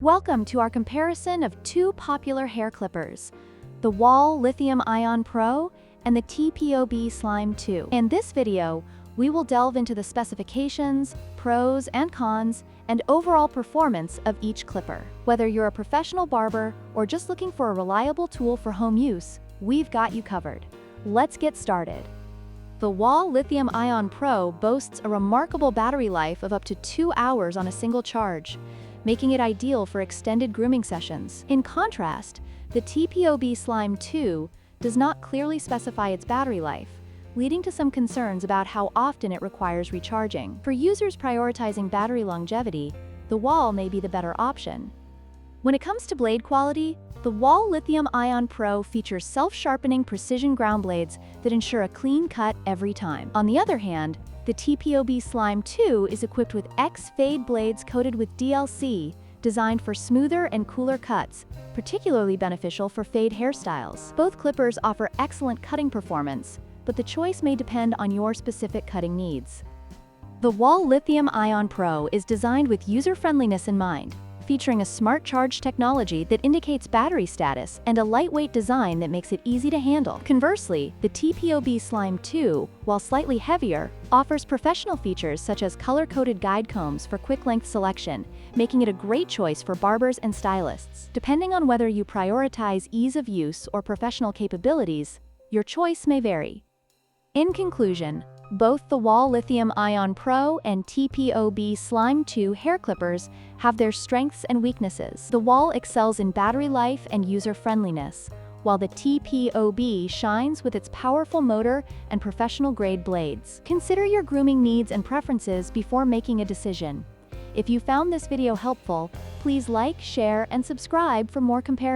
Welcome to our comparison of two popular hair clippers, the Wahl Lithium Ion Pro and the TPOB Slime 2. In this video, we will delve into the specifications, pros and cons, and overall performance of each clipper. Whether you're a professional barber or just looking for a reliable tool for home use, we've got you covered. Let's get started. The Wahl Lithium Ion Pro boasts a remarkable battery life of up to 2 hours on a single charge, making it ideal for extended grooming sessions. In contrast, the TPOB Slime 2 does not clearly specify its battery life, leading to some concerns about how often it requires recharging. For users prioritizing battery longevity, the Wahl may be the better option. When it comes to blade quality, the Wahl Lithium Ion Pro features self-sharpening precision ground blades that ensure a clean cut every time. On the other hand, the TPOB Slime 2 is equipped with X-Fade blades coated with DLC, designed for smoother and cooler cuts, particularly beneficial for fade hairstyles. Both clippers offer excellent cutting performance, but the choice may depend on your specific cutting needs. The Wahl Lithium Ion Pro is designed with user-friendliness in mind, featuring a smart charge technology that indicates battery status and a lightweight design that makes it easy to handle. Conversely, the TPOB Slime 2, while slightly heavier, offers professional features such as color-coded guide combs for quick length selection, making it a great choice for barbers and stylists. Depending on whether you prioritize ease of use or professional capabilities, your choice may vary. In conclusion, both the Wahl Lithium Ion Pro and TPOB Slime 2 hair clippers have their strengths and weaknesses. The Wahl excels in battery life and user-friendliness, while the TPOB shines with its powerful motor and professional-grade blades. Consider your grooming needs and preferences before making a decision. If you found this video helpful, please like, share, and subscribe for more comparisons.